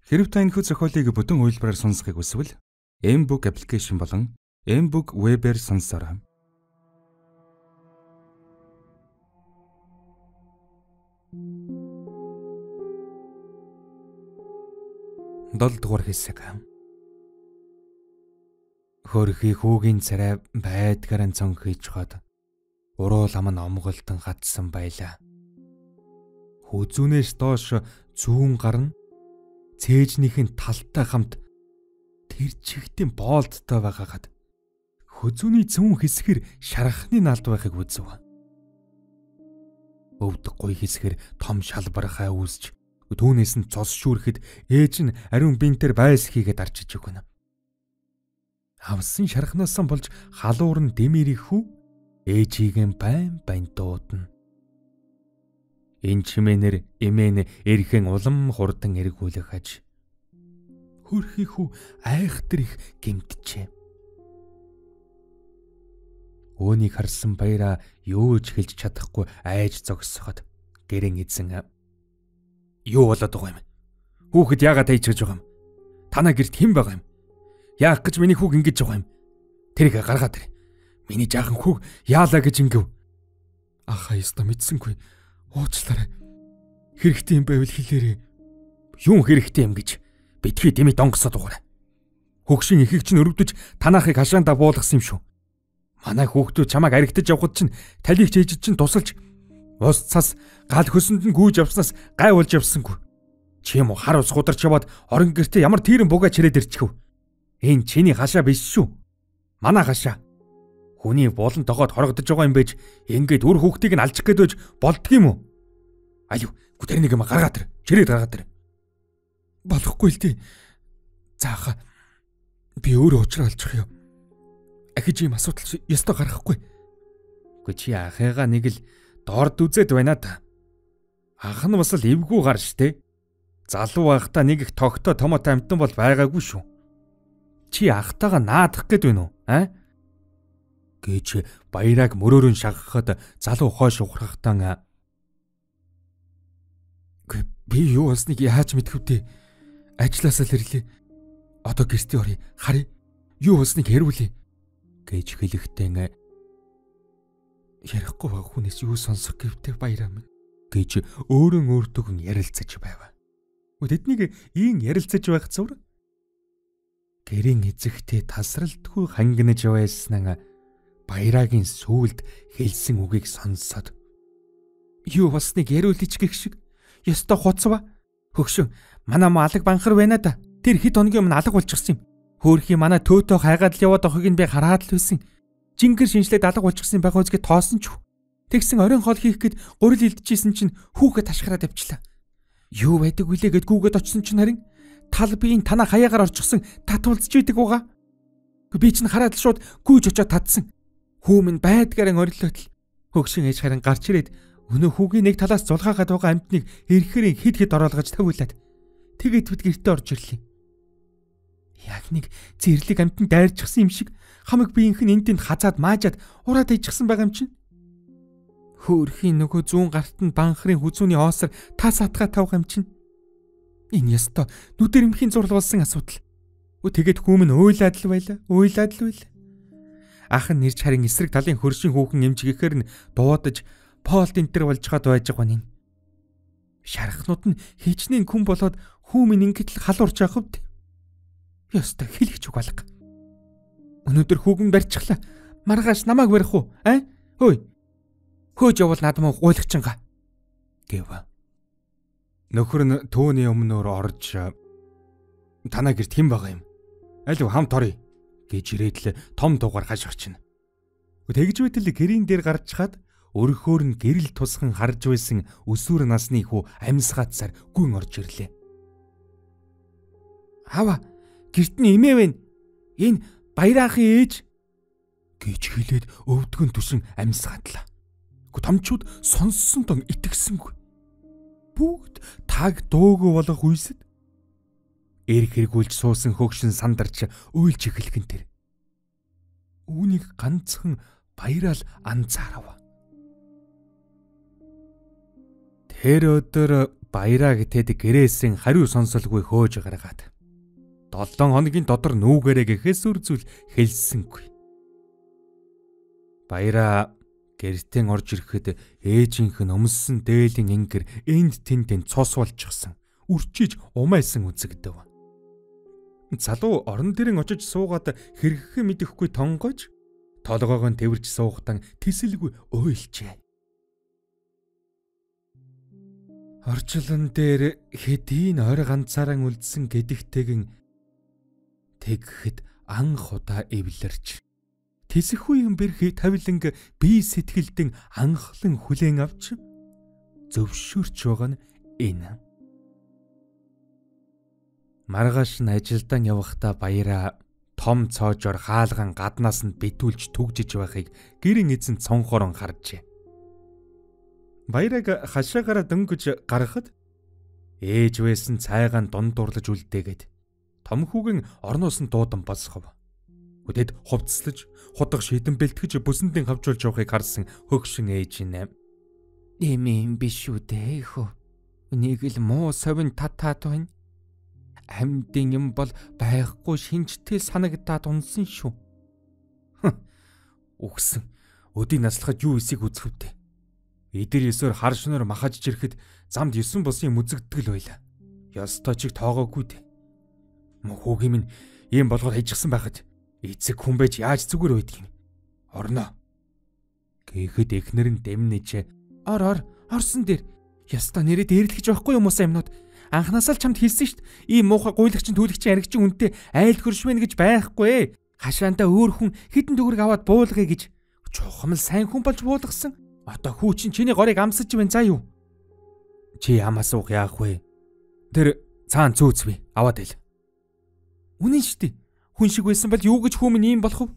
Хэрэв та энэхүү зохиолыг бүтэн үйлбэрээр сонсохыг хүсвэл M-Book application болон M-Book Web-ээр сонсороо. 7 дугаар хэсэг. Хөрхий хүүгийн царай байдгаараа цонхиж хаад уруу лам нь омголтон хатсан байлаа. Хүзүүнээс доош зүүн гарна цээжнийхэн талтай хамт тэр чигтэн боолттой байгаагаад хүзүүний зүүн хэсгэр шархны налд байхыг үзв. Өвдөг гой хэсгэр том шалбархай үүсч түүнээс нь цус шүүрэхэд ээж нь ариун бинтэр байс хийгээд арчиж өгнө. Авсан шархнаас болж халуур нь дэмэрэх хүү ээжийг байн дуудана. Энэ чимээнэр эмээн эрхэн улам хурдан эргүүлэх аж хөрхий хүү айхтар их гэмтжээ. Өөнийг харсан баяраа юу ч хэлж чадахгүй айж зогсоход гэрэн эзэн юу болоод байгаа юм? Хүүхэд яагаад айжгаж байгаа юм? Танаа гэрт хэн байгаа юм? Яах гэж миний хүүг ингэж байгаа юм? Тэрийг гаргаад ир. Миний жаахан хүүг яалаа гэж ингэв. Ахаа ёстой мэдсэнгүй. Уучлаарай. Хэрэгтэй юм байвал хэлээрэй. Юун хэрэгтэй юм гэж битгий дэмий донгосоод угаарай. Хөгшин ихийг чинь өрөвдөж танаахыг хашаандаа буулгасан юм шүү. Манай хүүхдүүд чамайг аригтаж явхад чинь талийг чийжид чинь тусалж ус цас гал хөсөнд нь гүйж явснаас гай болж явсангүй. Чи юм уу хар ус гударч яваад орон гэртээ ямар тийрэн бугаа чирээд ирчихв. Энэ чиний хашаа биш шүү. Манай хашаа. Хүний болон тогоод хорогдож байгаа юм байж ингээд үр хүүхдийг нь алчих гээд байж болдгийм үү? Алив, гүтэр нэг юм гаргаад ир. Чирээд гаргаад ир. Болохгүй л дээ. Заахаа. Би өөрөө уучраа алчих юм. Ахиж ийм асуудал ёстой гарахгүй. Үгүй чи ахыгаа нэг л доорд үзээд байна та. Ах нь бас л эвгүй гар штэ. Залуу байхдаа нэг их тогтоо томоотой амтан бол байгаагүй шүү. Чи ахтайгаа наадах гээд байна уу? Гэж баяраг мөрөөрөн шагахад залуу хойш ухрахтан би юу болсныг яаж мэдэх вэ? Ажлаасаа л ирлээ. Одоо гэртээ оръё. Харъя. Юу болсныг хэрвүүлээ гэж хэлэхдээ ярихгүй байгаа хүнээс юу сонсох гэвтэй баяраа минь гэж өөрөн өөртөөгн ярилцаж байв. Тэднийг ийн ярилцаж байх зур гэрийн эзэгтэй тасралтгүй хангинаж байсан баярагийн сүулд хэлсэн үгийг сонсоод юу болсныг яриулж гэх шиг ёстой хуцва хөгшин манай алаг банхар байна да. Тэр хэд хоногийн өмнө алга болчихсон юм. Хөөрхий манай төөтөө хайгаад л яваад ахыг нь би хараад л байсан. Жингэр шинжлээд алга болчихсон байх үзгээ тоосон ч. Тэгсэн оройн хоол хийх гээд гурил илдэжсэн чинь хүүхэд ташгараад явчлаа. Юу байдаг вүлээ гэд гүүгээд очсон чинь харин тал биеийн танаа хаяагаар орчихсон татуулж идэг байгаа. Би чинь хараад л шууд гүйж очоод татсан. Хүү минь байдгаараа орилоод л хөгшин ээж харин гарч ирээд өнөө хүүгийн нэг талаас зулгаагаад байгаа амтныг эрхэрээн хид хид оруулгаж тавиулаад тэгээд бид гэртээ орж ирлээ. Яг нэг зэрлэг амтан дайрчихсан юм шиг хамаг биеийнх нь энтэнд хазаад маажаад ураад ижчихсан байгаа юм чинь. Хөөрхийн нөгөө зүүн гарт нь банхрын хүзүүний оосор тас атгаа тавих юм чинь. Энэ ёстой нүдэр эмхийн зурлал болсон асуудал. Тэгээд хүүмэн уйлаад л байла. Ах нь нэрч харин эсрэг талын хөршин хүүхэн эмжигэхээр нь дуудаж Полд энтер болж хаад байж байгаа нь. Шархнууд нь хичнээн күн болоод хүүмэн ингээд л халуурч явахвд. Ёстой хэлэх үг алга. Өнөөдөр хүүгэн барьчихлаа. Маргааш намайг барих уу? Хөөе. Хөөж явал надад муу гуйлагчингаа гэв. Нөхөр нь төөний өмнөөр орж танаа гэрт хэн байгаа юм? Алив хамт оръё гэж ирээд л том дугаар хаш орчино. Тэгж байтал гэрийн дээр гарч чад өрхөөр нь гэрэл тусхан харж байсан өсвөр насны хүү амьсгаацаар гүн орж ирлээ. Хава гэрт нь эмээ вэ? Энэ баяраахын ээж гэж хэлээд өвдгөн түшин амьсгадлаа. Томчууд сонссон тон итгэсэнгүй. Бүгд таг дуугүй болох үйсэд эрг хэрэгүүлж суусан хөгшин сандарч уйлж эхэлхэн тэр. Үүнийг ганцхан баяраал анзаарав. Тэр өдөр Баяраа гэтэд гэрээсэн хариу сонсолгүй хөөж гаргаад 7 хоногийн дотор нүүгээрээ гэхээс үр зүйл хэлсэнгүй. Баяраа гэртээ орж ирэхэд ээжийнх нь өмссөн дээлийн ингэр энд тэнд цус болчихсон. Үрчиж умайсан үзэгдэв. Залуу орон дээрэн очиж суугаад хэрэгхээ мэдэхгүй тонгойж толгоог нь тэрвэрч суугатан тисэлгүй уйлжээ. Орчлон дээр хэдийн ойр ганцаараа үлдсэн гэдэгтэйгэн тэгэхэд анх удаа эвлэрч тэсэхгүй юм бэрхий тавиланг бие сэтгэлдэн анхлан хүлээн авч зөвшөөрч байгаа нь энэ. Маргааш нь ажилдаа явахдаа Баяраа том цоожоор хаалган гаднаас нь битүүлж түгжиж байхыг гэрийн эзэн цонхорон харжээ. Баяраг хашаагаараа дөнгөж гаргахад ээж байсан цайгаан дундуурлаж үлдээгээд том хүүгийн орноос нь дуудан босгов. Үдэд хувцслаж худаг шийдэн бэлтгэж бүсэндээ хавжуулж явахыг харсан хөгшин ээж нэ. Ийм биш үү дээ хөө. Энийг л муу совин татаад байна. Амьдын юм бол байхгүй шинжтэй санагдаад унсан шүү. Үгсэн. Өдийг наслахад юу эсийг үзэхвдээ. Эдэр ёсоор хар шөнөөр махаж ирэхэд замд 9 бусын мүзэгдэл байла. Ёстой чиг тоогоогүй дээ. Хүүгийн минь ийм болгоод хайжсан байхад эцэг хүн байж яаж зүгээр байдаг юм. Орноо. Гэхэд эхнэр нь дэмнэж орсон дээр ёстой нэрээ дээрлэж байхгүй юм уу юмнууд. Анхнаасаа л чамд хэлсэн штт. Ийм муухай гуйлагчин түлэгчин аригчин үнтэй айл хөршвэн гэж байхгүй. Хашаандаа өөр хүн хідэн төгрөг аваад буулгая гэж. Чухам л сайн хүн болж буулгасан. Одоо хүү чинь чиний горыг амсаж байна заа юу? Чи ямаас уух яах вэ? Тэр цаан зөөц би аваад ил. Үнэн штт. Хүн шиг байсан бол юу гэж хүмүн ийм болох вэ?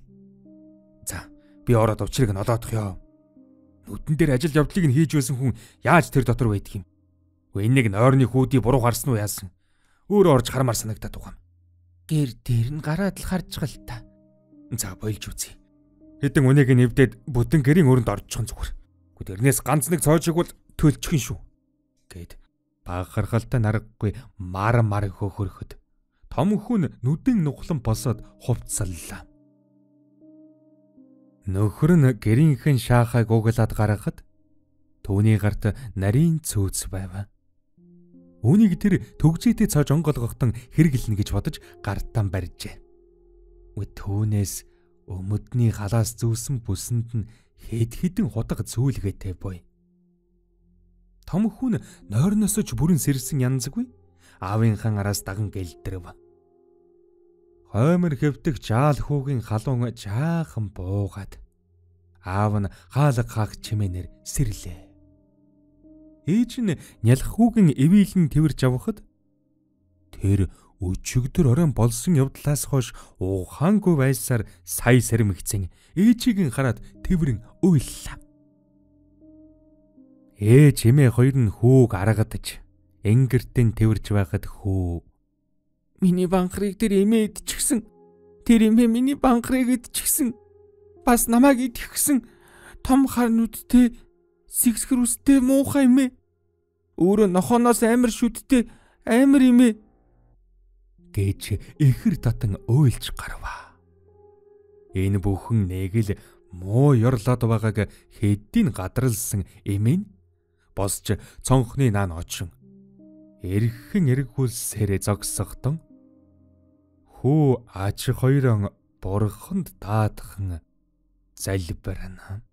За, би ороод учрыг нь олоодох ёо. Нүдэн дээр ажил явдлыг нь хийж байсан хүн яаж тэр дотор байдаг юм? Энийг нойрны хүүдий буруу харсан уу яасан? Өөрөө орж хармаар санагдаад байгаа юм. Гэр дээр нь гараад л харж гал та. За бойлж үзье. Хэдэн үнийг нэвдээд бүтэн гэрийн өрөнд орчихсон зүгээр. Тэрнээс ганц нэг цоожиг бол төлчихин шүү. Гэд багаргалтай наргагүй мар хөөхөрөхөд том хүн нүдэн нухлан босоод хувцсаллаа. Нөхөр нь гэрийнхэн шаахайг углаад гаргахад түүний гарт нарийн цөөц байв. Үүнийг тэр төгжээтэй цоож онголгохтон хэрэглэнэ гэж бодож гартан барьжээ. Түүнээс өмөдний халаас зүүсэн бүсэнд нь хэдэн худаг зүүлгээтэй буй. Том хүн нойрноос ч бүрэн сэрсэн янзгүй аавынхан араас даган гэлдрэв. Хоймор хэвтэх жаал хүүгийн халуун жаахан буугаад аав нь хаалга хаах чимээнэр сэрлээ. Ээж нь нялх хүүгийн эвийлэн тэрж авахад тэр өчигдөр оройн болсон явдлаас хойш ухаангүй байсаар сая сэрмэгцэн ээжийг нь хараад тэрэн уйллаа. Ээж эмээ хоёр нь хүүг аргадаж энгэртэн тэрж байхад хүү миний банхрыг тэр эмээ идчихсэн. Тэр эмээ миний банхрыг идчихсэн. Бас намайг идчихсэн. Том хар нүдтэй сэгсгэр үстэй муухай эмээ. Өөрөө нохооноос амар шүдтэй амар эмээ гэж ихэр татан уйлж гарваа. Энэ бүхэн нэг л муу ёрлоод байгааг хэдийн гадралсан эмээ нь босч цонхны наан очин эргхэн эргүүлсээр зогсохдон хүү аж хоёрон бурханд даатхан залбирна.